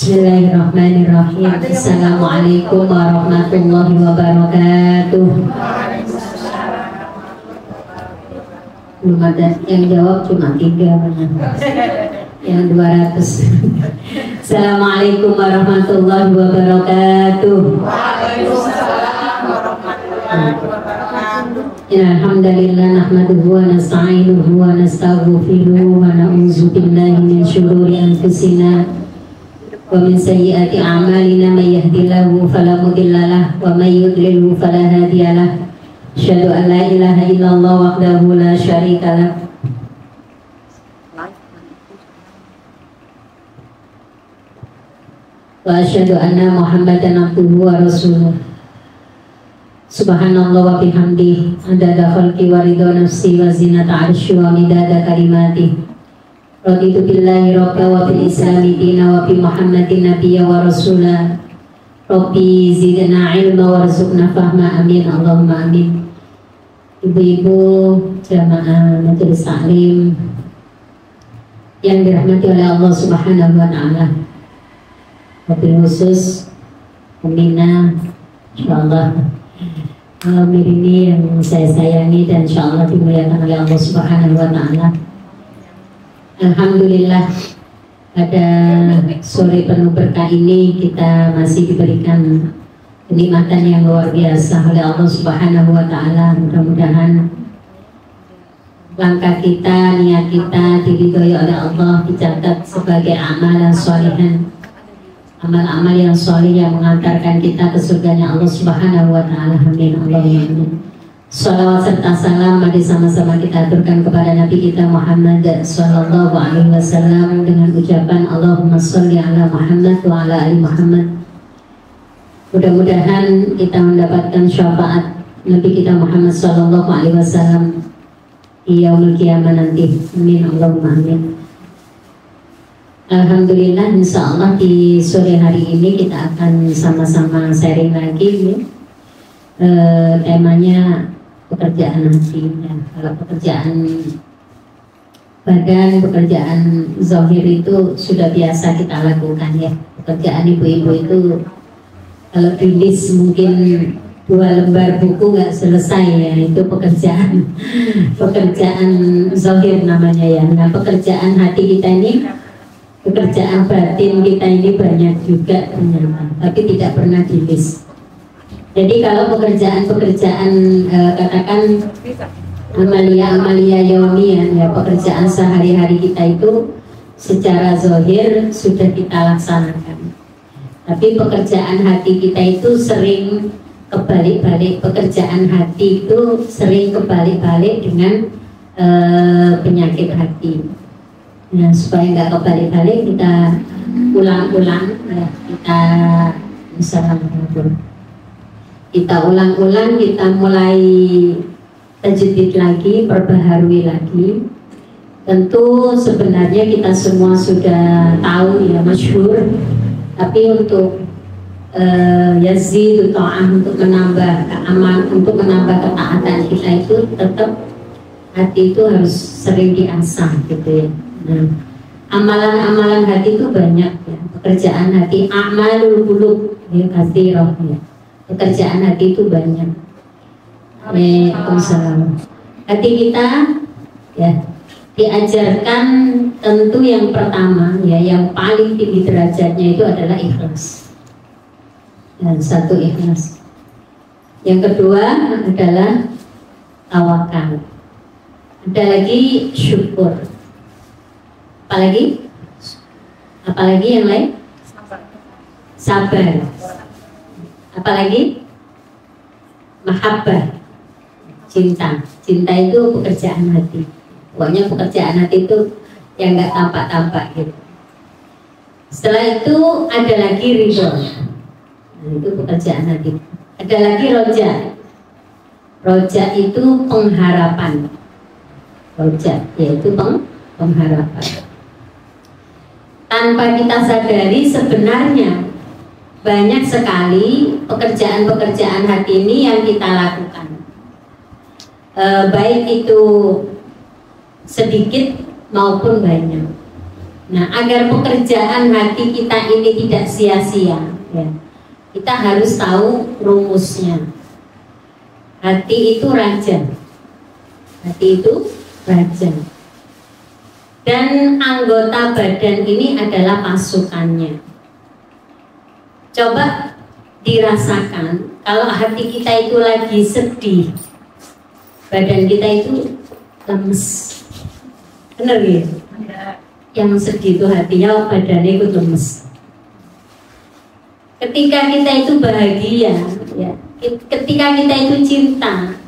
Bismillahirrahmanirrahim. Assalamualaikum warahmatullahi wabarakatuh. Belum ada yang jawab, cuma 3 yang 200. Assalamualaikum warahmatullahi wabarakatuh. Waalaikumsalam warahmatullahi wabarakatuh. Alhamdulillah nahmaduhu wa nasta'inuhu wa nastaghfiruhu wa na'udzu billahi min syururi anfusina wa min sayyiati a'malina may yahdihillahu fala mudilla lahu wa may yudlilhu fala hadiya lahu. Asyhadu an la ilaha illallah wahdahu la syarika lahu wa asyhadu anna Muhammadan abduhu wa rasuluh. Subhanallah wa bihamdi adada khalqi wa ridha nafsi wa zinata arsy wa midada kalimati. Raditu billahi rabba wa bil islami dina wa bi Muhammadin nabiyya wa rasula. Rabbi zidna ilma warzuqna fahma, amin Allahumma amin. Ibu-ibu jamaah majelis taklim yang dirahmati oleh Allah Subhanahu wa taala. Wabil khusus Umina, insyaallah Amir ini yang saya sayangi dan insyaallah dimuliakan oleh Allah Subhanahu wa taala. Alhamdulillah pada sore penuh berkah ini kita masih diberikan kenikmatan yang luar biasa oleh Allah Subhanahu wa taala. Mudah-mudahan langkah kita, niat kita diridhoi oleh Allah, dicatat sebagai amalan sholihan, amal-amal yang sholih yang mengantarkan kita ke surganya Allah Subhanahu wa taala. Amin Allahumma amin. Salawat serta salam mari sama-sama kita aturkan kepada Nabi kita Muhammad sallallahu alaihi wasallam dengan ucapan Allahumma sholli ala Muhammad wa ala ali Muhammad. Mudah-mudahan kita mendapatkan syafaat Nabi kita Muhammad sallallahu alaihi wasallam di yaumul qiyamah nanti. Amin Allahumma amin. Alhamdulillah, insya Allah di sore hari ini kita akan sama-sama sharing lagi ya. Temanya pekerjaan hati ya. Kalau pekerjaan badan, pekerjaan zahir itu sudah biasa kita lakukan ya. Pekerjaan ibu-ibu itu kalau tulis mungkin 2 lembar buku nggak selesai ya, itu pekerjaan zahir namanya ya. Nah, pekerjaan hati kita ini, pekerjaan batin kita ini banyak juga ternyata, tapi tidak pernah tulis. Jadi kalau pekerjaan katakan amalia yaumiah ya, pekerjaan sehari-hari kita itu secara zahir sudah kita laksanakan. Tapi pekerjaan hati kita itu sering kebalik-balik. Pekerjaan hati itu sering kebalik-balik dengan penyakit hati. Nah, supaya nggak kebalik-balik kita ulang-ulang ya, kita ulang-ulang, kita mulai tajdid lagi, perbaharui lagi. Tentu sebenarnya kita semua sudah tahu ya, masyhur, tapi untuk yazid ta'ah, untuk menambah keaman, untuk menambah ketaatan kita itu tetap hati itu harus sering diasah gitu ya. Nah, amalan-amalan hati itu banyak ya. Pekerjaan hati, amalul qulub ya, katsirah ya. Pekerjaan hati itu banyak. Waalaikumsalam. Hati kita ya diajarkan tentu yang pertama ya, yang paling tinggi derajatnya itu adalah ikhlas. Dan satu ikhlas. Yang kedua adalah tawakal. Ada lagi syukur. Apalagi? Apalagi yang lain? Sabar. Apalagi? Mahabbah. Cinta. Cinta itu pekerjaan hati. Pokoknya pekerjaan hati itu yang nggak tampak-tampak gitu. Setelah itu ada lagi ridho. Nah, itu pekerjaan hati. Ada lagi roja. Roja itu pengharapan. Roja yaitu pengharapan. Tanpa kita sadari sebenarnya banyak sekali pekerjaan-pekerjaan hati ini yang kita lakukan. Baik itu sedikit maupun banyak. Nah, agar pekerjaan hati kita ini tidak sia-sia, ya, kita harus tahu rumusnya. Hati itu raja. Hati itu raja. Dan anggota badan ini adalah pasukannya. Coba dirasakan kalau hati kita itu lagi sedih, badan kita itu lemes. Benar ya? Yang sedih itu hatinya, badannya ikut lemes. Ketika kita itu bahagia, ya, ketika kita itu cinta,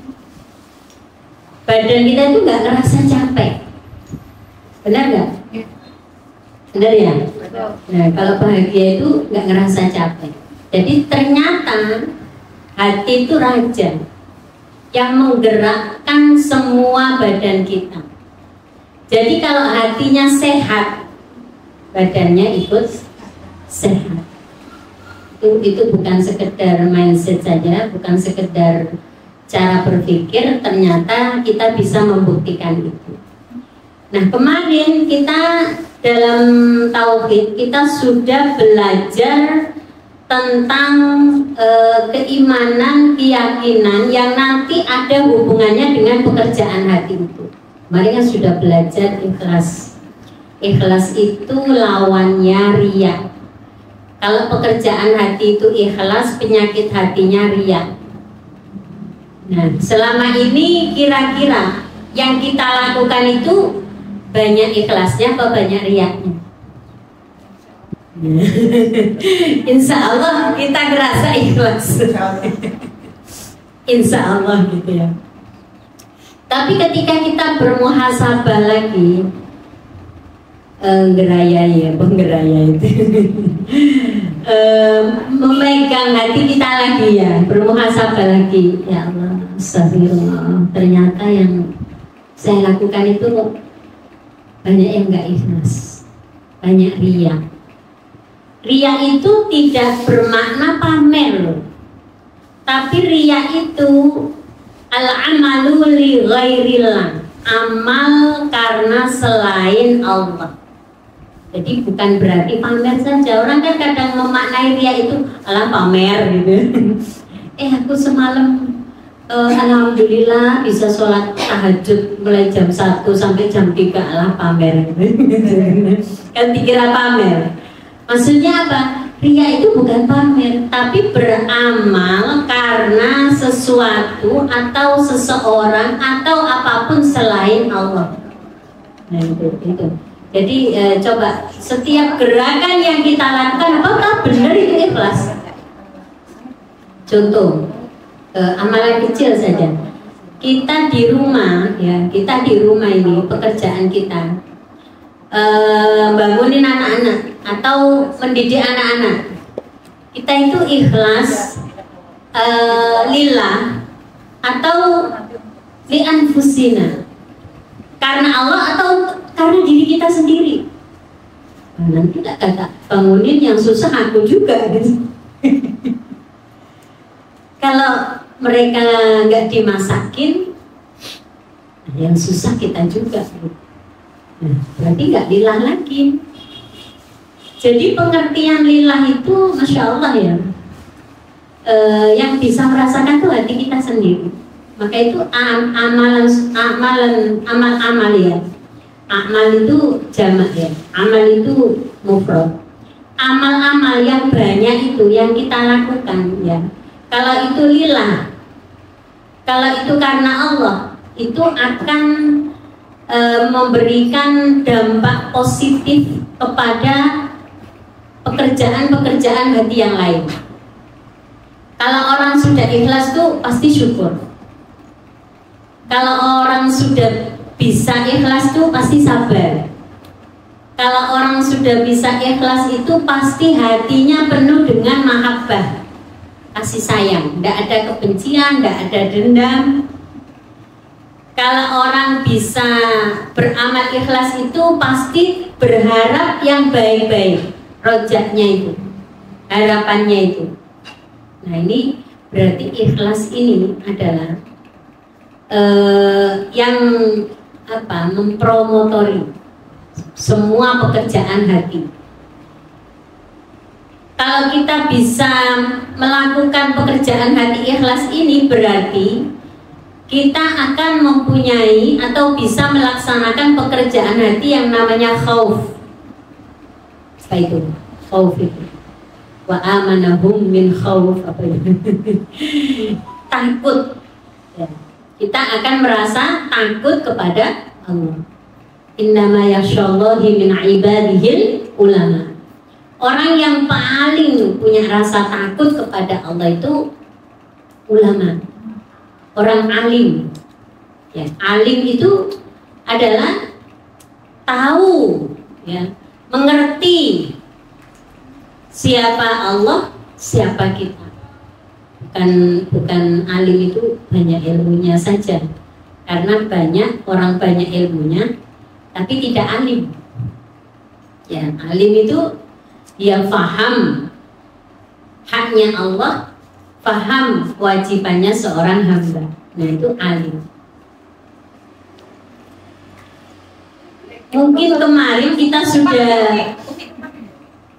badan kita itu nggak ngerasa capek. Benar nggak? Benar ya? Nah, kalau bahagia itu nggak ngerasa capek. Jadi ternyata hati itu raja yang menggerakkan semua badan kita. Jadi kalau hatinya sehat, badannya ikut sehat. Itu bukan sekedar mindset saja, bukan sekedar cara berpikir, ternyata kita bisa membuktikan itu. Nah, kemarin kita dalam tauhid kita sudah belajar tentang keimanan, keyakinan yang nanti ada hubungannya dengan pekerjaan hati itu. Kemarin kan sudah belajar ikhlas. Ikhlas itu lawannya riya. Kalau pekerjaan hati itu ikhlas, penyakit hatinya riya. Nah, selama ini kira-kira yang kita lakukan itu banyak ikhlasnya atau banyak riyanya? Insya Allah kita ngerasa ikhlas. Insya Allah gitu ya. Tapi ketika kita bermuhasabah lagi, penggeraya itu memegang hati kita lagi ya, bermuhasabah lagi. Ya Allah, astagfirullah, ternyata yang saya lakukan itu banyak yang nggak ikhlas, banyak riya. Riya itu tidak bermakna pamer loh, tapi riya itu al-amalu li ghairillah, amal karena selain Allah. Jadi bukan berarti pamer saja. Orang kan kadang memaknai riya itu alah pamer gitu. Aku semalam alhamdulillah bisa sholat tahajud mulai jam 1 sampai jam 3, alah pamer kan dikira pamer. Maksudnya apa? Riya itu bukan pamer, tapi beramal karena sesuatu atau seseorang atau apapun selain Allah. Nah itu. Jadi coba setiap gerakan yang kita lakukan apakah benar itu ikhlas? Contoh, amalan kecil saja. Kita di rumah ya, kita di rumah ini pekerjaan kita bangunin anak-anak atau mendidik anak-anak. Kita itu ikhlas lillah atau li anfusina, karena Allah atau karena diri kita sendiri. Nanti tak kata bangunin yang susah aku juga. Kalau mereka nggak dimasakin, yang susah kita juga. Nah, berarti nggak lillah lagi. Jadi pengertian lillah itu, masya Allah ya, yang bisa merasakan tuh hati kita sendiri. Maka itu amal ya. Amal itu jamak ya. Amal itu mufrad. Amal-amal yang banyak itu yang kita lakukan ya. Kalau itu lillah, kalau itu karena Allah, itu akan memberikan dampak positif kepada pekerjaan-pekerjaan hati yang lain. Kalau orang sudah ikhlas tuh pasti syukur. Kalau orang sudah bisa ikhlas tuh pasti sabar. Kalau orang sudah bisa ikhlas itu pasti hatinya penuh dengan mahabbah, kasih sayang, tidak ada kebencian, tidak ada dendam. Kalau orang bisa beramal ikhlas itu pasti berharap yang baik-baik, rojaknya itu, harapannya itu. Nah ini berarti ikhlas ini adalah yang mempromotori semua pekerjaan hati. Kalau kita bisa melakukan pekerjaan hati ikhlas ini, berarti kita akan mempunyai atau bisa melaksanakan pekerjaan hati yang namanya khauf. Apa itu? Khauf itu. Wa amanahum min khauf, apa itu? Takut. Ya. Kita akan merasa takut kepada Allah. Innama yakhsyallahi min ibadihil ulama. Orang yang paling punya rasa takut kepada Allah itu ulama, orang alim. Ya, alim itu adalah tahu, ya, mengerti siapa Allah, siapa kita. Bukan alim itu banyak ilmunya saja, karena orang banyak ilmunya, tapi tidak alim. Ya, alim itu dia faham haknya Allah, faham kewajibannya seorang hamba. Nah, itu alim. Mungkin kemarin kita sudah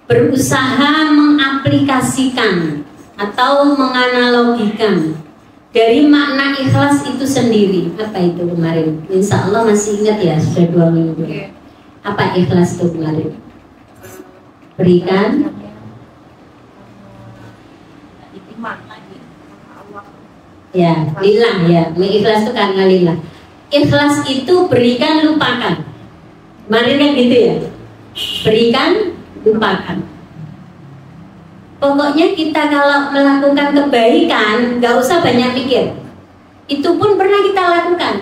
berusaha mengaplikasikan atau menganalogikan dari makna ikhlas itu sendiri. Apa itu kemarin? Insya Allah masih ingat ya, sudah 2 minggu. Apa ikhlas itu kemarin? Berikan ya lillah, ya, mengikhlas itu karena lillah. Ikhlas itu berikan, lupakan. Kemarin kan gitu ya, berikan, lupakan. Pokoknya kita kalau melakukan kebaikan nggak usah banyak pikir. Itu pun pernah kita lakukan.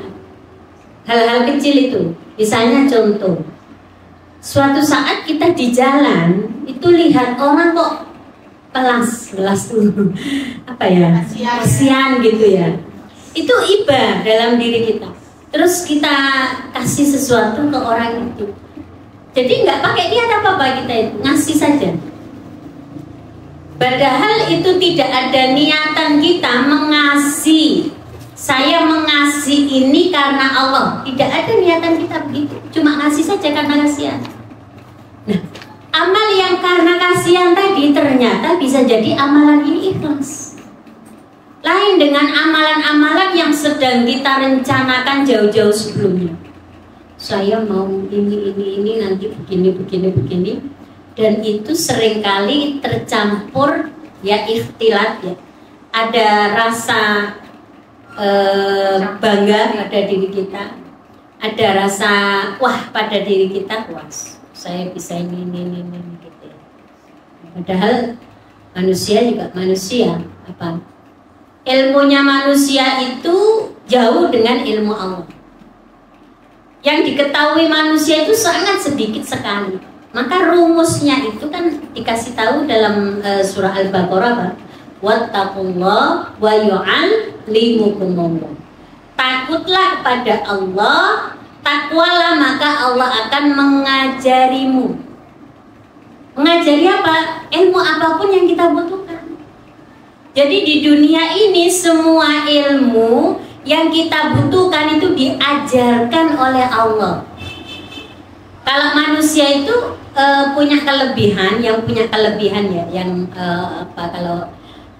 Hal-hal kecil itu, misalnya contoh, suatu saat kita di jalan itu lihat orang kok pelas tuh apa ya, kasihan gitu ya, itu iba dalam diri kita. Terus kita kasih sesuatu ke orang itu, jadi nggak pakai niat apa-apa, kita itu ngasih saja. Padahal itu tidak ada niatan kita mengasih. Saya mengasih ini karena Allah, tidak ada niatan kita begitu, cuma ngasih saja karena kasihan. Nah, amal yang karena kasihan tadi ternyata bisa jadi amalan ini ikhlas. Lain dengan amalan-amalan yang sedang kita rencanakan jauh-jauh sebelumnya. Saya mau ini nanti begini, dan itu seringkali tercampur ya, ikhtilat ya. Ada rasa bangga pada diri kita, ada rasa wah pada diri kita, wah saya bisa ini gitu ya. Padahal manusia juga manusia, apa? Ilmunya manusia itu jauh dengan ilmu Allah. Yang diketahui manusia itu sangat sedikit sekali. Maka rumusnya itu kan dikasih tahu dalam surah Al-Baqarah, wattaqullah wa yu'allimukumullah. Takutlah kepada Allah, takwalah maka Allah akan mengajarimu. Mengajari apa? Ilmu apapun yang kita butuhkan. Jadi di dunia ini semua ilmu yang kita butuhkan itu diajarkan oleh Allah. Kalau manusia itu punya kelebihan, yang punya kelebihan ya, yang kalau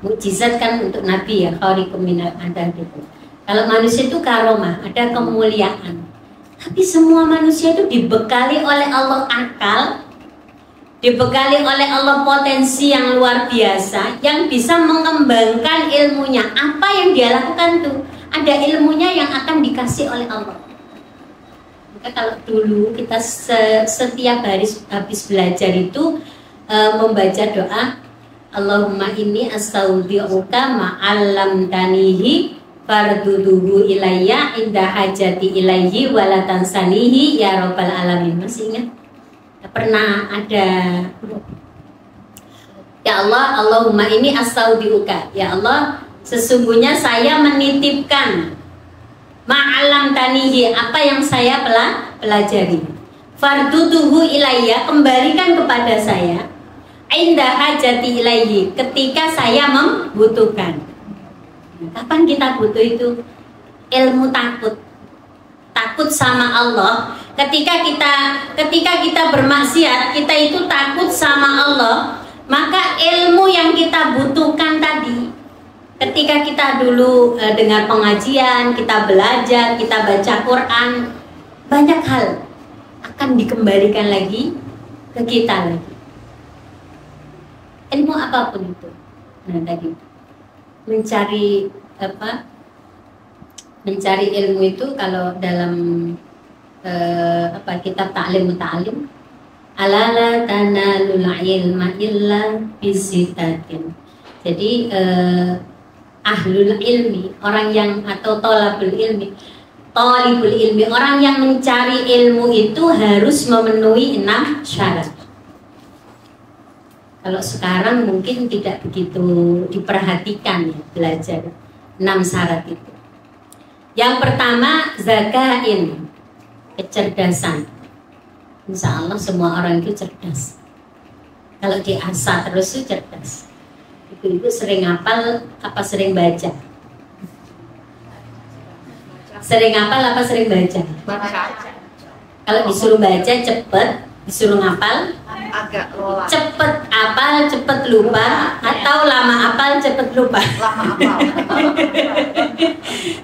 mukjizat kan untuk Nabi ya, khariqum minal adat itu. Kalau manusia itu karomah, ada kemuliaan. Tapi semua manusia itu dibekali oleh Allah akal, dibekali oleh Allah potensi yang luar biasa, yang bisa mengembangkan ilmunya. Apa yang dia lakukan tuh, ada ilmunya yang akan dikasih oleh Allah. Maka kalau dulu kita setiap hari habis belajar itu membaca doa, Allahumma inni astaudi'uka ma'allamtanihi farduduhu ilayya inda hajati ilayhi walatansanihi ya rabbal alamin. Masih ingat? Pernah ada, ya Allah, Allahumma inni astaudi'uka, ya Allah, sesungguhnya saya menitipkan ma'allamtanihi, apa yang saya pelajari, farduduhu ilayya, kembalikan kepada saya, inda hajati ilaihi, ketika saya membutuhkan. Kapan kita butuh itu? Ilmu takut sama Allah Ketika kita bermaksiat, kita itu takut sama Allah, maka ilmu yang kita butuhkan tadi, ketika kita dulu dengar pengajian, kita belajar, kita baca Quran, banyak hal akan dikembalikan lagi ke kita lagi. Ilmu apapun itu. Nah, tadi mencari ilmu itu kalau dalam kitab ta'lim alala tanalul ilma illa bisitatin. Jadi ahlul ilmi, orang yang atau talibul ilmi, orang yang mencari ilmu itu harus memenuhi 6 syarat. Kalau sekarang mungkin tidak begitu diperhatikan ya, belajar 6 syarat itu. Yang pertama zakain, kecerdasan. Insya Allah semua orang itu cerdas. Kalau diasah terus itu cerdas. Ibu-ibu sering hafal apa sering baca? Sering hafal apa sering baca? Kalau disuruh baca cepet, disuruh ngapal agak lola. Cepet apal, cepet lupa, atau lama apal, cepet lupa? Lama apal.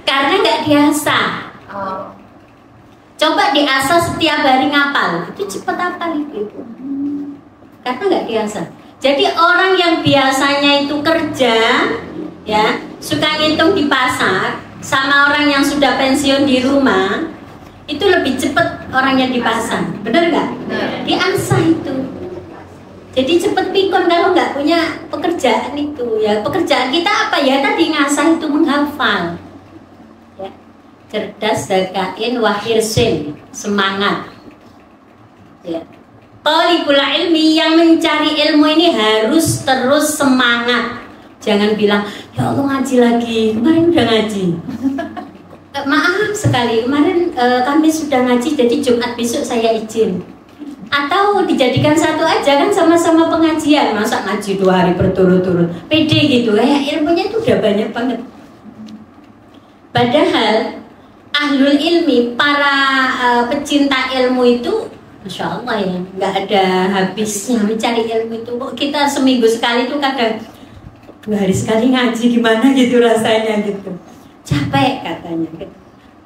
Karena nggak diasah. Coba diasah setiap hari ngapal, itu cepet apal itu. Karena nggak diasah. Jadi orang yang biasanya itu kerja, ya suka ngitung di pasar, sama orang yang sudah pensiun di rumah, itu lebih cepat orang yang di pasar, bener nggak? Diasah itu. Jadi cepet pikun kalau nggak punya pekerjaan itu, ya pekerjaan kita apa ya tadi ngasah itu menghafal, ya. Cerdas, zakain, wahirsin, semangat, ya. Talibul ilmi yang mencari ilmu ini harus terus semangat. Jangan bilang, ya Allah ngaji lagi, kemarin udah ngaji. Maaf sekali, kemarin kami sudah ngaji, jadi Jumat besok saya izin. Atau dijadikan satu aja kan sama-sama pengajian, masa ngaji 2 hari berturut-turut. Pede gitu, kayak ilmunya itu udah banyak banget. Padahal ahlul ilmi, para pecinta ilmu itu, Masya Allah ya, nggak ada habisnya mencari ilmu itu. Kok kita seminggu sekali tuh kadang 2 hari sekali ngaji gimana gitu rasanya gitu. Capek katanya gitu.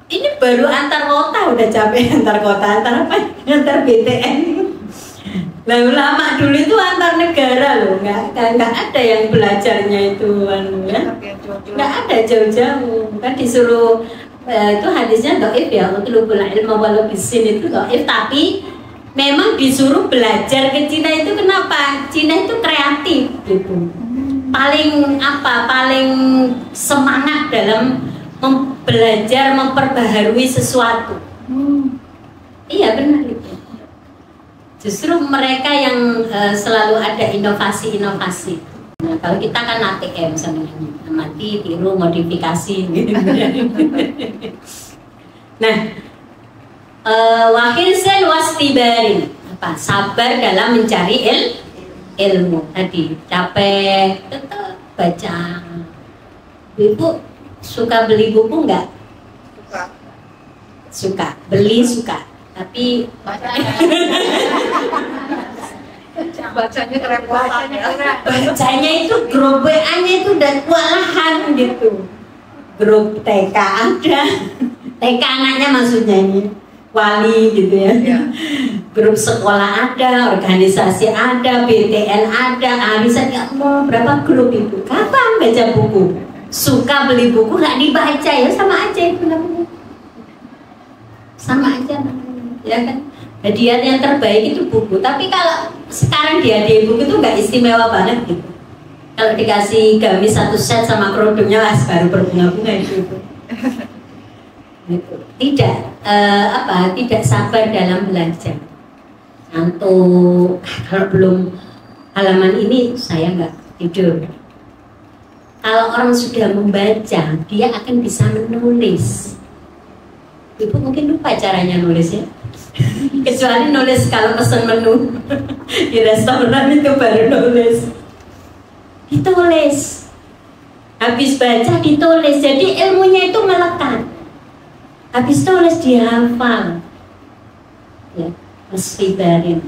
Ini baru antar kota udah capek, antar kota, antar apa? Antar BTN. Lah ulama dulu itu antar negara loh, nggak ada yang belajarnya itu ya. Nggak ada jauh-jauh. Kan disuruh itu hadisnya dhaif ya, utlubul ilma walau bisin itu dhaif, tapi memang disuruh belajar ke Cina itu kenapa? Cina itu kreatif gitu. Paling semangat dalam belajar memperbaharui sesuatu. Iya benar itu. Justru mereka yang selalu ada inovasi-inovasi. Nah, kalau kita kan ATM sebenarnya, amati, tiru, modifikasi. Gitu. Nah, wahirsen wastibarin, apa? Sabar dalam mencari ilmu. Tadi capek, tetap baca. Ibu suka beli buku nggak? Suka. Beli suka. Tapi bacanya kerepotan ya. Bacanya itu grup WA-nya itu udah kewalahan gitu. Grup TK ada. TK anaknya maksudnya ini wali gitu ya. Grup sekolah ada, organisasi ada, BTN ada, arisan ya Allah, berapa grup itu. Kapan baca buku? Suka beli buku nggak dibaca ya sama aja itu namanya. Sama aja namanya. Ya kan, hadiah yang terbaik itu buku. Tapi kalau sekarang dihadiahin buku itu nggak istimewa banget gitu. Kalau dikasih gamis 1 set sama kerodongnya lah baru berbunga-bunga itu. Gitu. Tidak sabar dalam belajar. Ngantuk, kalau belum halaman ini saya nggak tidur. Kalau orang sudah membaca, dia akan bisa menulis. Ibu mungkin lupa caranya nulis ya. Kecuali nulis kalau pesan menu di restoran itu baru nulis. Ditulis. Habis baca ditulis. Jadi ilmunya itu melekat. Habis tulis dihafal. musfibarin.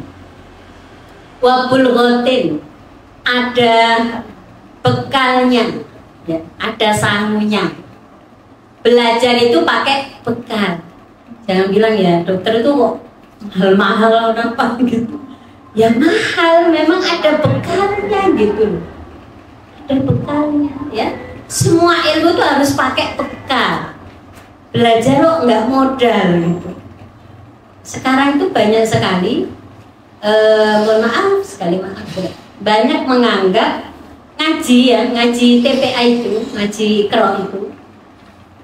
Wa bulghatin, ada bekalnya, ya, ada sangunya. Belajar itu pakai bekal. Jangan bilang ya dokter itu kok mahal apa gitu. Ya mahal, memang ada bekalnya gitu. Ada bekalnya, ya. Semua ilmu itu harus pakai bekal. Belajar kok nggak modal gitu. Sekarang itu banyak sekali, mohon maaf sekali maaf, banyak menganggap ngaji ya, ngaji TPA itu, ngaji Iqra itu,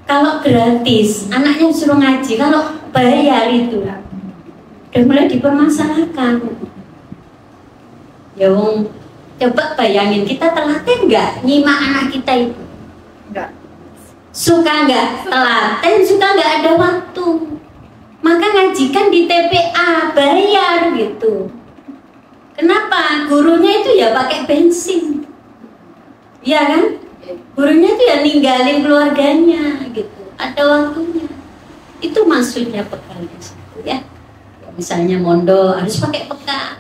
kalau gratis, anaknya suruh ngaji, kalau bayar itu udah mulai dipermasalahkan. Ya wong, coba bayangin kita telaten nggak nyimak anak kita itu? Enggak. Suka nggak telaten, suka nggak ada waktu. Maka ngajikan di TPA, bayar gitu. Kenapa? Gurunya itu ya pakai bensin. Iya kan? Gurunya itu ya ninggalin keluarganya gitu. Ada waktunya. Itu maksudnya bekal di situ ya. Misalnya mondok harus pakai bekal.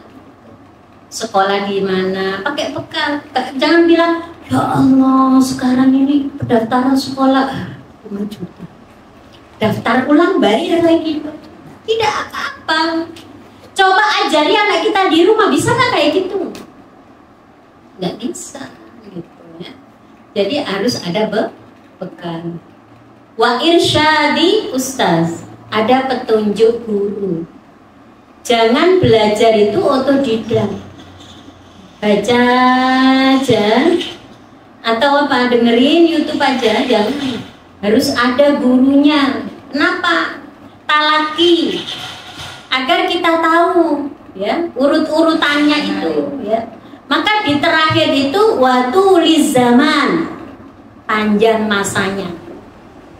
Sekolah di mana pakai bekal. Jangan bilang, ya Allah sekarang ini pendaftaran sekolah 5 juta. Daftar ulang bayar lagi. Tidak apa-apa. Coba ajari anak kita di rumah, bisa nggak kayak gitu? Nggak bisa gitu ya. Jadi harus ada bekal. Wa irsyadi ustaz, ada petunjuk guru. Jangan belajar itu otodidak. Baca aja atau apa, dengerin YouTube aja, jangan. Harus ada gurunya. Kenapa? Talaki, agar kita tahu ya urut-urutannya itu ya. Maka di terakhir itu waktu zaman, panjang masanya.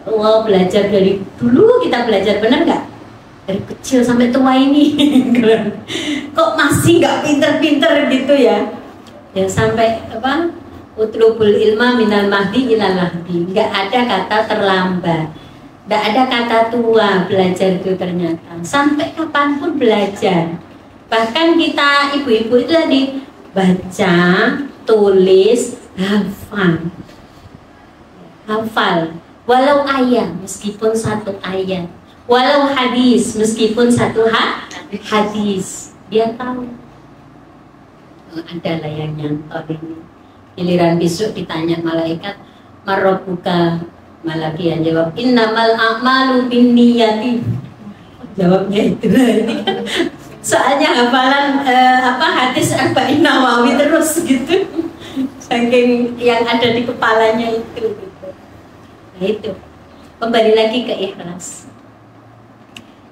Wow, belajar dari dulu, kita belajar bener nggak? Dari kecil sampai tua ini kok masih nggak pinter-pinter gitu ya? Ya sampai apa? Utlubul ilma minal mahdi ilal lahdi. Nggak ada kata terlambat, nggak ada kata tua. Belajar itu ternyata sampai kapanpun belajar. Bahkan kita ibu-ibu itu tadi baca, tulis, hafal. Walau ayat, meskipun satu ayat. Walau hadis, meskipun satu hadis. Dia tahu. Adalah yang nyantol ini. Giliran besok ditanya malaikat, marrobuka, malaki yang jawab, innamal a'malu binniyati. Jawabnya itu ini kan soalnya hafalan hadis arba'in nawawi terus gitu. Saking yang ada di kepalanya itu gitu. Nah itu. Kembali lagi ke ikhlas.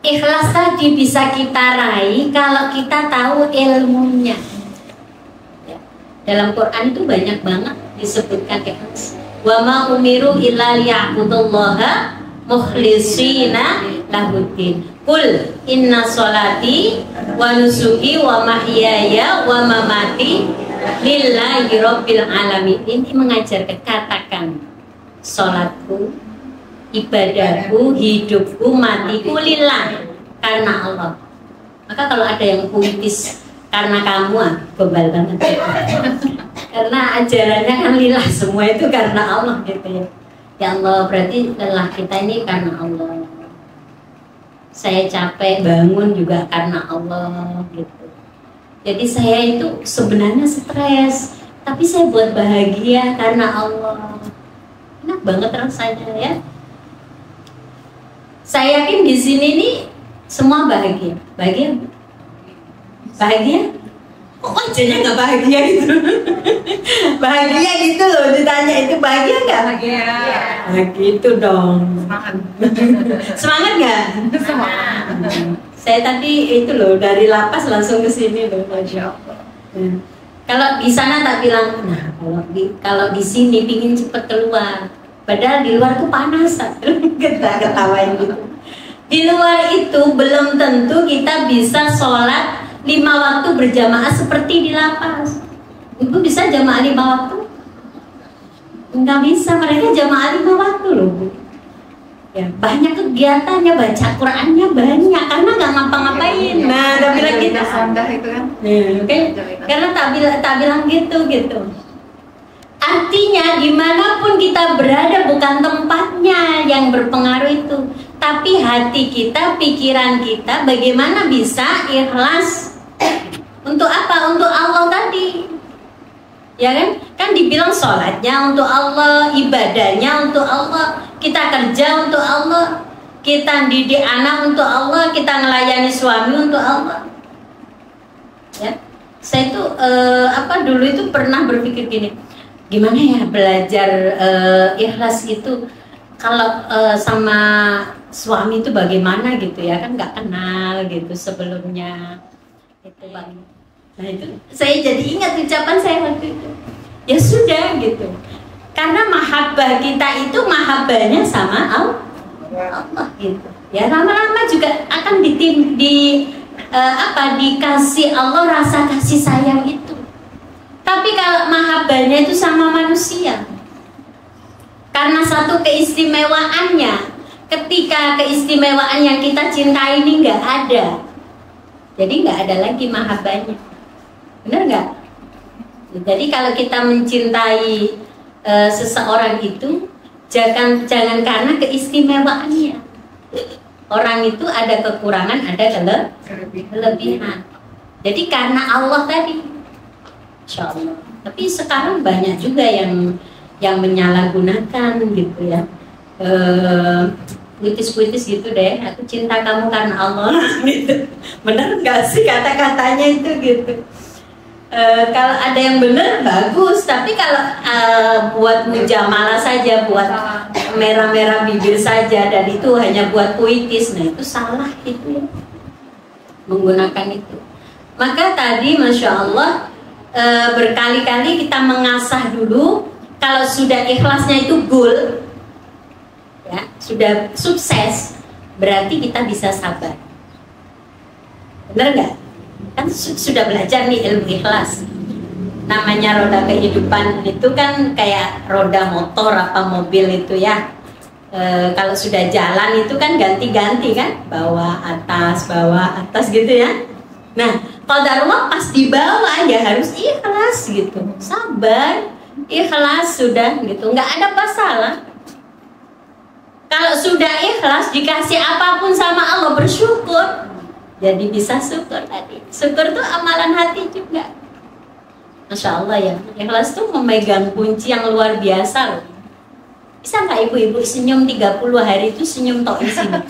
Ikhlas tadi bisa kita raih kalau kita tahu ilmunya. Dalam Quran itu banyak banget disebutkan ikhlas. Wa ma umiru illa liya'budullaha mukhlishina lahuddin. Qul inna sholati wa nusuki wa mahyaya wa mamati lillahi rabbil alamin. Ini mengajarkan, katakan sholatku, ibadahku, hidupku, matiku lillah, karena Allah. Maka kalau ada yang puitis karena kamu, gombal banget karena ajarannya kan lillah, semua itu karena Allah gitu ya. Ya Allah, berarti lelah kita ini karena Allah. Saya capek bangun juga karena Allah gitu. Jadi saya itu sebenarnya stres, tapi saya buat bahagia karena Allah. Enak banget rasanya ya. Saya yakin di sini nih semua bahagia. Bahagia? Bahagia? Kok wajahnya nggak bahagia gitu? Bahagia gitu loh, ditanya itu bahagia nggak? Bahagia. Nah gitu dong. Semangat. Semangat nggak? Semangat. Saya tadi itu loh dari lapas langsung ke sini loh. Masya Allah. Nah, kalau di sana tak bilang, nah kalau di sini pingin cepet keluar. Padahal di luar tuh panas. Kita ketawain gitu. Di luar itu belum tentu kita bisa sholat 5 waktu berjamaah seperti di lapas. Ibu bisa jamaah 5 waktu? Enggak bisa, mereka jamaah 5 waktu loh Bu. Ya, banyak kegiatannya, baca Qurannya banyak karena nggak ngapa-ngapain. Nah, tak bilang gitu. Sandah itu kan. Oke. Karena tak bilang gitu. Artinya dimanapun kita berada bukan tempatnya yang berpengaruh itu, tapi hati kita, pikiran kita, bagaimana bisa ikhlas untuk apa? Untuk Allah tadi, ya kan? Kan dibilang sholatnya untuk Allah, ibadahnya untuk Allah, kita kerja untuk Allah, kita didik anak untuk Allah, kita melayani suami untuk Allah. Ya, saya itu dulu itu pernah berpikir gini. Gimana ya belajar ikhlas itu kalau sama suami itu bagaimana gitu ya, kan nggak kenal gitu sebelumnya itu Bang. Nah itu saya jadi ingat ucapan saya waktu itu. Ya sudah gitu, karena mahabbah kita itu mahabbahnya sama Allah gitu. Ya lama-lama juga akan dikasih Allah rasa kasih sayang itu. Tapi kalau mahabbahnya itu sama manusia, karena satu keistimewaannya, ketika keistimewaan yang kita cintai ini nggak ada, jadi nggak ada lagi mahabbahnya, benar nggak? Jadi kalau kita mencintai seseorang itu, jangan karena keistimewaannya. Orang itu ada kekurangan, ada kelebihan. Jadi karena Allah tadi. Insya Allah. Tapi sekarang banyak juga yang menyalahgunakan gitu ya, puitis gitu deh. Aku cinta kamu karena Allah gitu. Benar nggak sih kata-katanya itu gitu? Kalau ada yang benar bagus, tapi kalau buat mujamalah saja, buat merah-merah bibir saja, dan itu hanya buat puitis, nah itu salah itu ya, menggunakan itu. Maka tadi Masya Allah, berkali-kali kita mengasah dulu. Kalau sudah ikhlasnya itu goal ya, sudah sukses, berarti kita bisa sabar. Benar nggak? Kan sudah belajar nih ilmu ikhlas. Namanya roda kehidupan itu kan kayak roda motor apa mobil itu ya. Kalau sudah jalan itu kan ganti-ganti kan, bawah atas gitu ya. Nah, qadarullah pas di bawah ya harus ikhlas gitu, sabar, ikhlas sudah gitu, nggak ada masalah. Kalau sudah ikhlas dikasih apapun sama Allah bersyukur, jadi bisa syukur tadi. Syukur tuh amalan hati juga. Masya Allah ya, ikhlas tuh memegang kunci yang luar biasa loh. Bisa nggak ibu-ibu senyum 30 hari itu senyum tok isinya?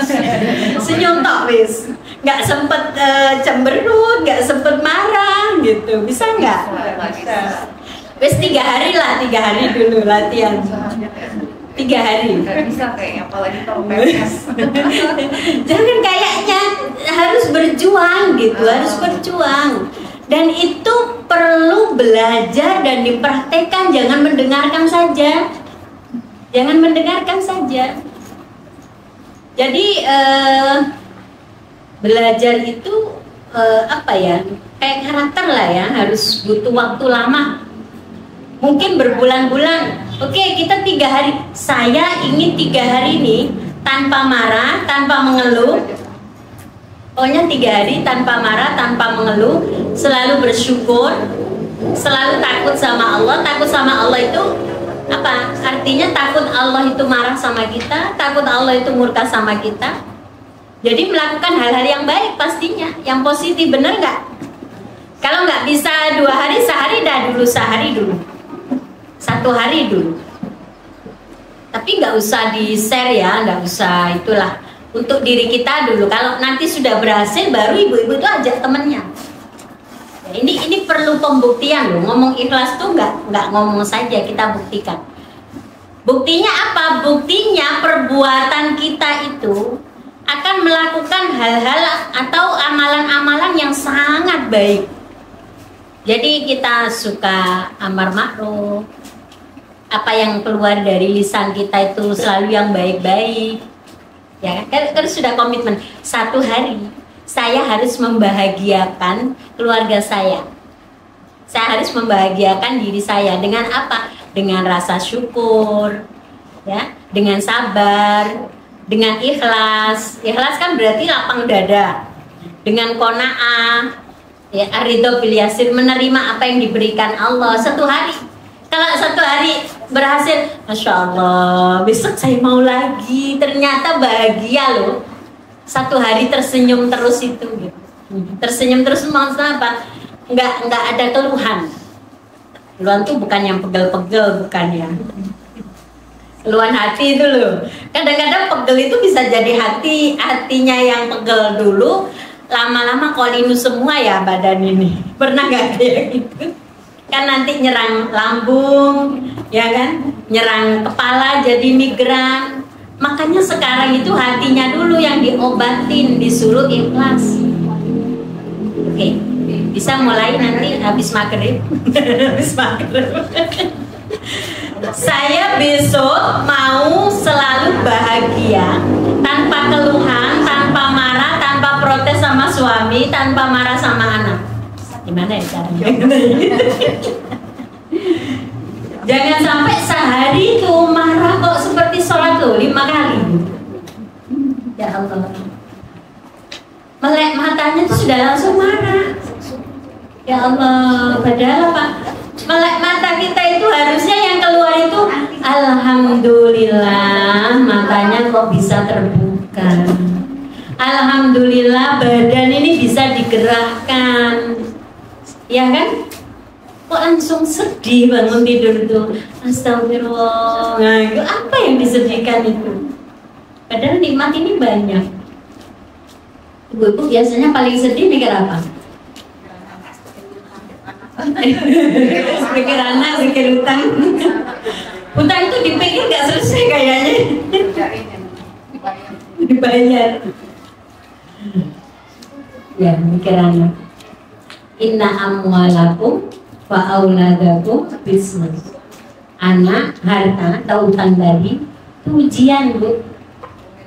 Senyum tok wis, nggak sempet cemberut, nggak sempet marah gitu, bisa nggak? Bisa. Wis 3 hari lah, 3 hari dulu latihan. 3 hari. Nggak bisa kayaknya, apalagi kalau PNS. Jangan kayaknya, harus berjuang gitu, harus berjuang. Dan itu perlu belajar dan dipraktekkan, jangan mendengarkan saja. Jangan mendengarkan saja. Jadi belajar itu kayak karakter lah ya, harus butuh waktu lama. Mungkin berbulan-bulan. Oke, kita 3 hari. Saya ingin 3 hari ini tanpa marah, tanpa mengeluh. Pokoknya 3 hari tanpa marah, tanpa mengeluh, selalu bersyukur, selalu takut sama Allah. Takut sama Allah itu apa? Artinya takut Allah itu marah sama kita, takut Allah itu murka sama kita. Jadi melakukan hal-hal yang baik pastinya, yang positif, bener nggak? Kalau nggak bisa 2 hari, sehari dah dulu, sehari dulu, 1 hari dulu. Tapi nggak usah di-share ya, nggak usah, itulah untuk diri kita dulu. Kalau nanti sudah berhasil, baru ibu-ibu itu ajak temennya. Ini perlu pembuktian loh. Ngomong ikhlas tuh nggak ngomong saja, kita buktikan. Buktinya apa? Buktinya perbuatan kita itu akan melakukan hal-hal atau amalan-amalan yang sangat baik. Jadi kita suka amar ma'ruf, apa yang keluar dari lisan kita itu selalu yang baik-baik. Ya kan sudah komitmen 1 hari. Saya harus membahagiakan keluarga saya. Saya harus membahagiakan diri saya dengan apa? Dengan rasa syukur, ya, dengan sabar, dengan ikhlas. Ikhlas kan berarti lapang dada. Dengan qanaah, ya aridho bil yasir, menerima apa yang diberikan Allah. Satu hari, kalau satu hari berhasil, Masya Allah, besok saya mau lagi, ternyata bahagia loh. Satu hari tersenyum terus itu gitu. Tersenyum terus maksudnya apa? Nggak ada keluhan. Keluhan tuh bukan yang pegel-pegel, bukan ya. Keluhan hati itu loh. Kadang-kadang pegel itu bisa jadi hatinya yang pegel dulu, lama-lama kolinu semua ya badan ini. Pernah nggak kayak gitu? Kan nanti nyerang lambung, ya kan? Nyerang kepala jadi migran. Makanya sekarang itu hatinya dulu yang diobatin, disuruh ikhlas. Oke, bisa mulai nanti habis maghrib. Habis maghrib. Saya besok mau selalu bahagia, tanpa keluhan, tanpa marah, tanpa protes sama suami, tanpa marah sama anak. Gimana ya caranya? Jangan sampai sehari itu marah kok seperti sholat tuh 5 kali. Ya Allah. Melek matanya tuh sudah langsung marah. Ya Allah, padahal apa? Melek mata kita itu harusnya yang keluar itu alhamdulillah matanya kok bisa terbuka. Alhamdulillah badan ini bisa digerakkan. Ya kan? Kok langsung sedih bangun tidur tuh. Astagfirullah. Nah, itu apa yang disedihkan itu? Padahal nikmat ini banyak. Ibu-ibu biasanya paling sedih mikir apa? Pikir anak, pikir utang. Utang itu dipikir gak selesai kayaknya. Dibayar. Ya, mikir anak. Inna amwalakum wa auladakum bisnis. Anak, harta, atau utang tadi itu ujian, Bu.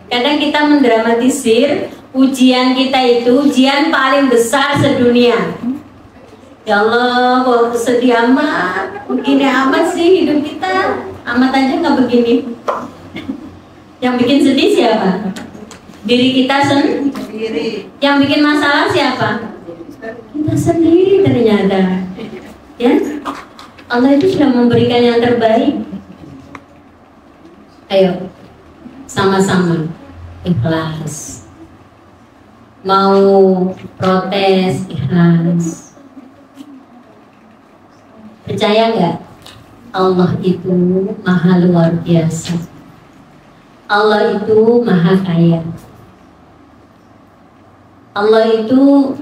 Kadang kita mendramatisir ujian kita itu ujian paling besar sedunia. Ya Allah, kok sedih amat, begini amat sih hidup kita. Amat aja nggak begini. Yang bikin sedih siapa? Diri kita sendiri. Yang bikin masalah siapa? Kita sendiri ternyata. Ya, Allah itu sudah memberikan yang terbaik. Ayo, sama-sama ikhlas. Mau protes, ikhlas. Percaya nggak? Allah itu maha luar biasa. Allah itu maha kaya. Allah itu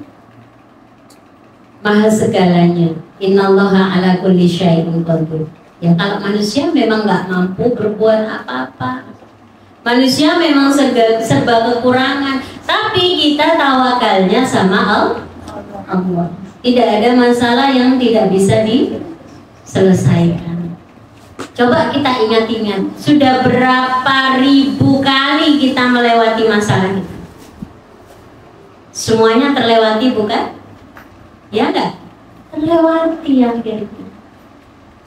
maha segalanya. Innallaha ala kulli syai'in qadir. Ya, kalau manusia memang nggak mampu berbuat apa-apa. Manusia memang serba kekurangan, tapi kita tawakalnya sama Allah. Tidak ada masalah yang tidak bisa diselesaikan. Coba kita ingat-ingat, sudah berapa ribu kali kita melewati masalah itu? Semuanya terlewati bukan? Ya enggak? Terlewati akhirnya.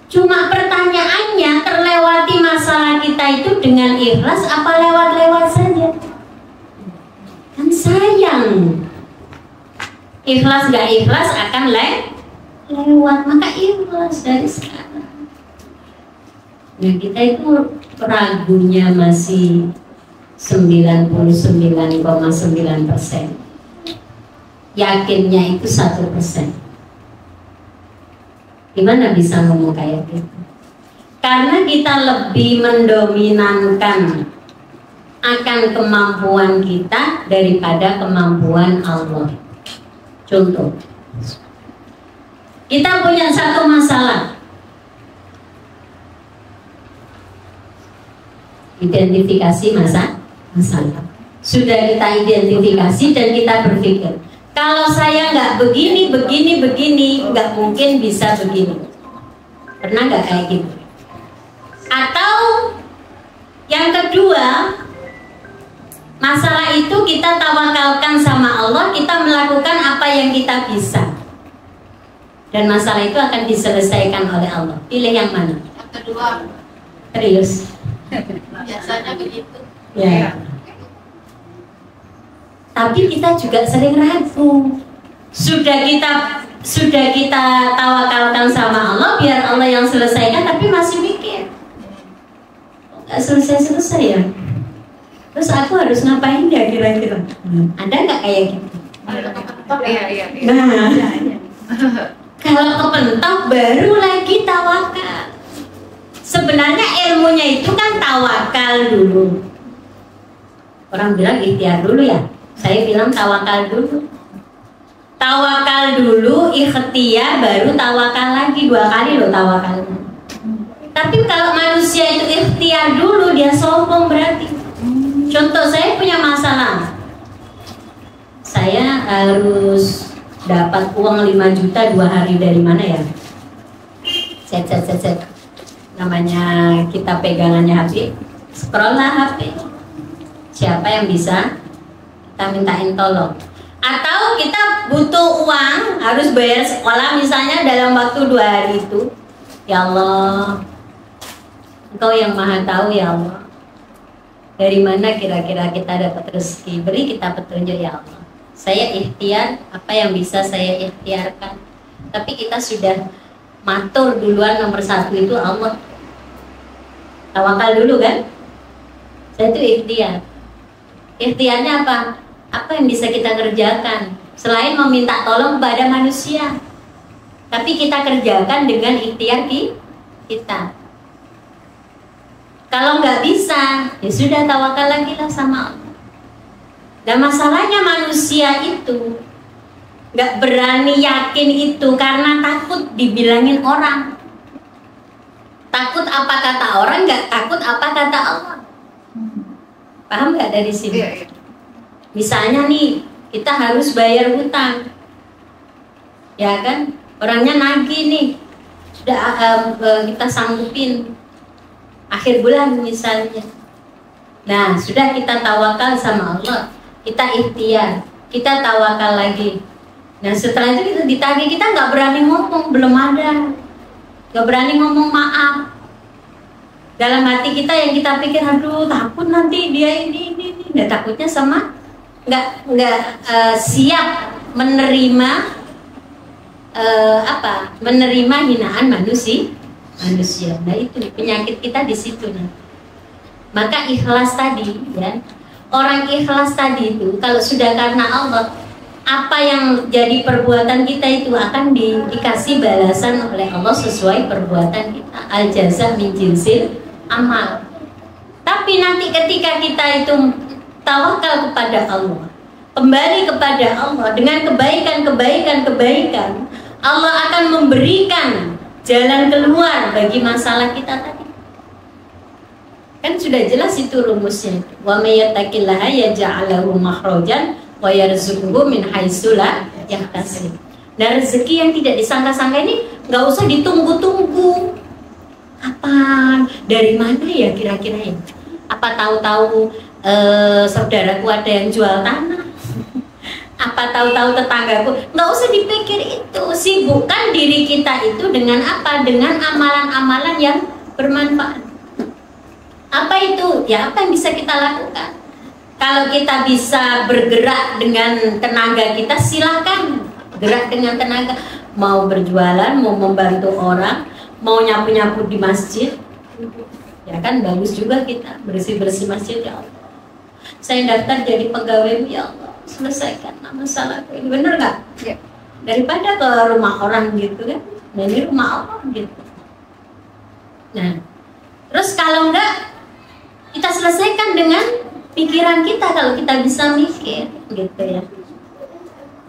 Cuma pertanyaannya, terlewati masalah kita itu dengan ikhlas apa lewat-lewat saja? Kan sayang. Ikhlas gak ikhlas akan lewat, maka ikhlas dari sekarang. Nah, kita itu ragunya masih 99,9%. Yakinnya itu 1%. Gimana bisa ngomong kayak gitu? Karena kita lebih mendominankan akan kemampuan kita daripada kemampuan Allah. Contoh, kita punya satu masalah. Identifikasi masalah. Sudah kita identifikasi dan kita berpikir, kalau saya nggak begini, nggak mungkin bisa begini. Pernah nggak kayak gitu? Atau yang kedua, masalah itu kita tawakalkan sama Allah, kita melakukan apa yang kita bisa, dan masalah itu akan diselesaikan oleh Allah. Pilih yang mana? Yang kedua. Serius? Biasanya begitu. Ya. tapi kita juga sering ragu. Sudah kita tawakalkan sama Allah, biar Allah yang selesaikan, tapi masih mikir nggak selesai ya. Terus aku harus ngapain ya kira-kira? Ada nggak kayak gitu? Iya. Nah, kalau kepentok baru lagi tawakal. Sebenarnya ilmunya itu kan tawakal dulu. Orang bilang ikhtiar dulu ya. Saya bilang tawakal dulu. Tawakal dulu, ikhtiar, baru tawakal lagi. 2 kali loh tawakalnya. Tapi kalau manusia itu ikhtiar dulu, dia sombong berarti. Contoh, saya punya masalah. Saya harus dapat uang 5 juta 2 hari dari mana ya? Set. Namanya kita pegangannya HP. Scroll lah HP. Siapa yang bisa? Kita mintain tolong. Atau kita butuh uang, harus bayar sekolah misalnya dalam waktu 2 hari itu. Ya Allah, Engkau yang maha tahu ya Allah. Dari mana kira-kira kita dapat rezeki? Beri kita petunjuk ya Allah. Saya ikhtiar apa yang bisa saya ikhtiarkan. Tapi kita sudah matur duluan, nomor 1 itu Allah. Tawakal dulu kan? Saya itu ikhtiar. Ikhtiarnya apa? Apa yang bisa kita kerjakan selain meminta tolong kepada manusia, tapi kita kerjakan dengan ikhtiar kita. Kalau nggak bisa, ya sudah tawakal lagi lah sama Allah. Dan masalahnya manusia itu nggak berani yakin itu karena takut dibilangin orang. Takut apa kata orang, nggak takut apa kata Allah. Paham nggak dari sini? Iya. Misalnya nih, kita harus bayar hutang, ya kan? Orangnya nagih nih, sudah kita sanggupin akhir bulan misalnya. Nah, sudah kita tawakal sama Allah, kita ikhtiar, kita tawakal lagi. Nah, setelah itu kita ditagih, kita nggak berani ngomong, belum ada, nggak berani ngomong maaf. Dalam hati kita yang kita pikir, aduh takut nanti dia ini. Nah, takutnya sama nggak siap menerima menerima hinaan manusia. Nah, itu penyakit kita di situ. Nah, maka ikhlas tadi ya, orang ikhlas tadi itu kalau sudah karena Allah, apa yang jadi perbuatan kita itu akan dikasih balasan oleh Allah sesuai perbuatan kita. Al jaza min jinsil amal. Tapi nanti ketika kita itu tawakal kepada Allah, kembali kepada Allah dengan kebaikan, Allah akan memberikan jalan keluar bagi masalah kita tadi. Kan sudah jelas itu rumusnya. Wa may yattaqillaha yaj'al lahu makhrajan wa yarzuqhu min haitsu la yahtasib. Nah, rezeki yang tidak disangka-sangka ini nggak usah ditunggu-tunggu. Kapan? Dari mana ya kira-kira ya? Apa tahu-tahu saudaraku ada yang jual tanah? Apa tahu-tahu tetanggaku? Nggak usah dipikir itu. Sibukkan diri kita itu dengan apa? Dengan amalan-amalan yang bermanfaat. Apa itu? Ya, apa yang bisa kita lakukan? Kalau kita bisa bergerak dengan tenaga kita, silakan gerak dengan tenaga. Mau berjualan, mau membantu orang, mau nyapu-nyapu di masjid, ya kan bagus juga kita bersih-bersih masjid. Ya Allah, saya daftar jadi pegawai, ya Allah selesaikan masalahku ini, bener nggak? Ya. Daripada ke rumah orang gitu kan, nah ini rumah Allah gitu. Nah, terus kalau enggak, kita selesaikan dengan pikiran kita kalau kita bisa mikir gitu ya.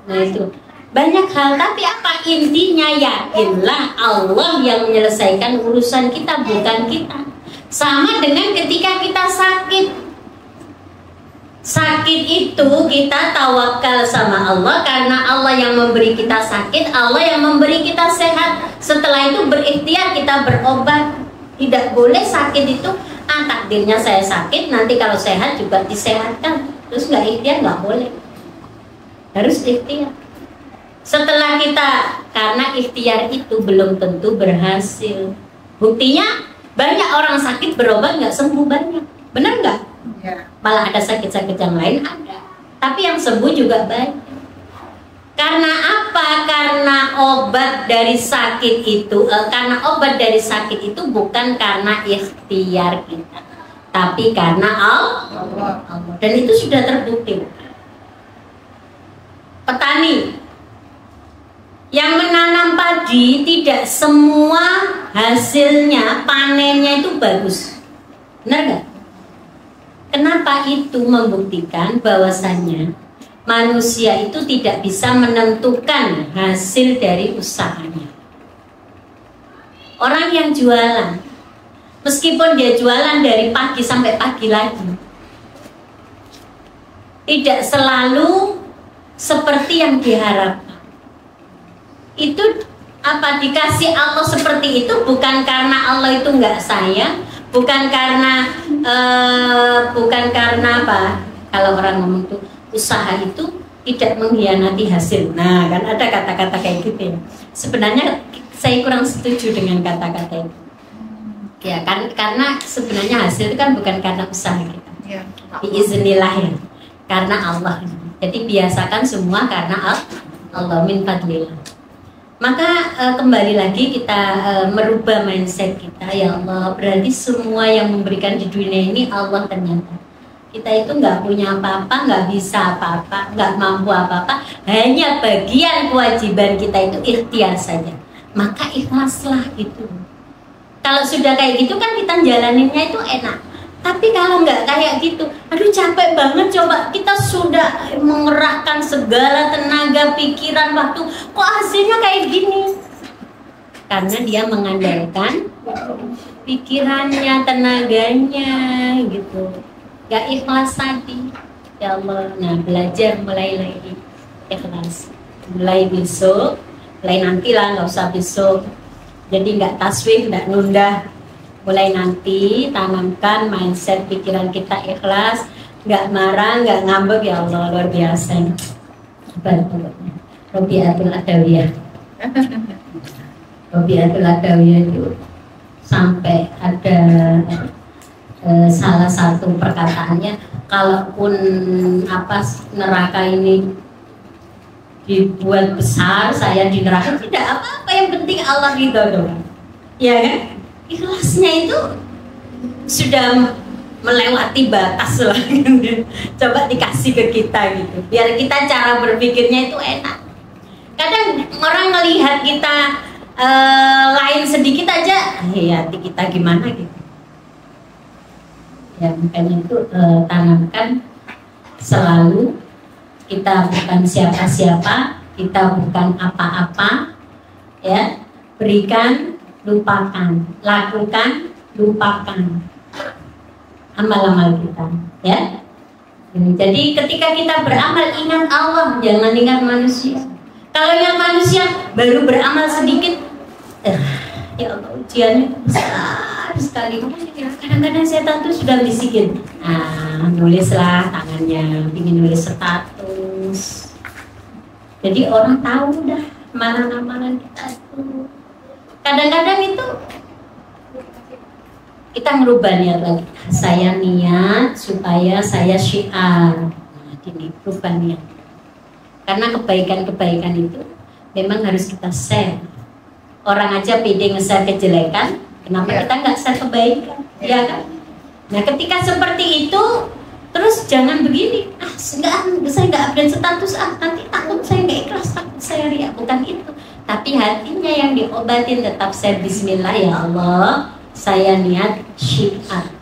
Nah itu banyak hal, tapi apa intinya? Yakinlah Allah yang menyelesaikan urusan kita, bukan kita. Sama dengan ketika kita sakit. Sakit itu kita tawakal sama Allah karena Allah yang memberi kita sakit, Allah yang memberi kita sehat. Setelah itu berikhtiar kita berobat. Tidak boleh sakit itu takdirnya saya sakit, nanti kalau sehat juga disehatkan. Terus nggak ikhtiar, nggak boleh. Harus ikhtiar. Setelah kita, karena ikhtiar itu belum tentu berhasil. Buktinya banyak orang sakit berobat nggak sembuh banyak. Benar nggak? Ya. Malah ada sakit-sakit yang lain ada. Tapi yang sembuh juga banyak. Karena apa? Karena obat dari sakit itu, bukan karena ikhtiar kita, tapi karena Allah. Dan itu sudah terbukti. Petani yang menanam padi tidak semua hasilnya, panennya itu bagus. Benar nggak? Kenapa? Itu membuktikan bahwasannya manusia itu tidak bisa menentukan hasil dari usahanya. Orang yang jualan, meskipun dia jualan dari pagi sampai pagi lagi, tidak selalu seperti yang diharapkan. Itu apa, dikasih Allah seperti itu bukan karena Allah itu nggak sayang, bukan karena apa, kalau orang ngomong tuh usaha itu tidak mengkhianati hasil. Nah, kan ada kata-kata kayak gitu ya. Sebenarnya saya kurang setuju dengan kata-kata itu. Ya kan, karena sebenarnya hasil itu kan bukan karena usaha kita. Ya, Biiznillah ya. Karena Allah. Jadi biasakan semua karena Allah, min fadlillah. Maka kembali lagi kita merubah mindset kita. Ya Allah, berarti semua yang memberikan di dunia ini Allah ternyata. Kita itu nggak punya apa-apa, nggak bisa apa-apa, nggak mampu apa-apa. Hanya bagian kewajiban kita itu ikhtiar saja. Maka ikhlaslah gitu. Kalau sudah kayak gitu kan kita jalaninnya itu enak. Tapi kalau nggak kayak gitu, aduh capek banget, coba kita sudah mengerahkan segala tenaga, pikiran, waktu, kok hasilnya kayak gini? Karena dia mengandalkan pikirannya, tenaganya gitu. Gak ikhlas tadi. Ya Allah, nah belajar mulai lagi ikhlas. Mulai besok, mulai nanti lah, nggak usah besok. Jadi nggak taswif, nggak nunda. Mulai nanti tanamkan mindset pikiran kita ikhlas, nggak marah, nggak ngambek. Ya Allah, luar biasa. Robiatul Adawiyah. Robiatul Adawiyah itu sampai ada salah satu perkataannya, kalaupun apa neraka ini dibuat besar, saya di neraka tidak apa-apa, yang penting Allah ridho doang. Ya kan? Ikhlasnya itu sudah melewati batas lah. Coba dikasih ke kita gitu, biar kita cara berpikirnya itu enak. Kadang orang melihat kita lain sedikit aja, hati kita gimana gitu. Ya makanya itu tanamkan selalu, kita bukan siapa-siapa, kita bukan apa-apa, ya. Berikan, lupakan, lakukan, lupakan amal-amal kita, ya. Jadi ketika kita beramal, ingat Allah, jangan ingat manusia. Kalau ingat manusia baru beramal sedikit, ya Allah, ujiannya besar sekali. Kadang-kadang setan tuh sudah bisikin, nulislah tangannya, ingin nulis status. Jadi orang tahu dah amalan-amalan kita tuh. Kadang-kadang itu kita merubah niat lagi. Saya niat supaya saya syiar. Ini berubah niat. Karena kebaikan-kebaikan itu memang harus kita share. Orang aja pede nge-share kejelekan, kenapa kita nggak share kebaikan? Ya kan? Nah ketika seperti itu, terus jangan begini. Saya nggak update status. Nanti takut saya nggak ikhlas, takut saya riak. Bukan itu. Tapi hatinya yang diobatin, tetap share Bismillah, ya Allah, saya niat syiar.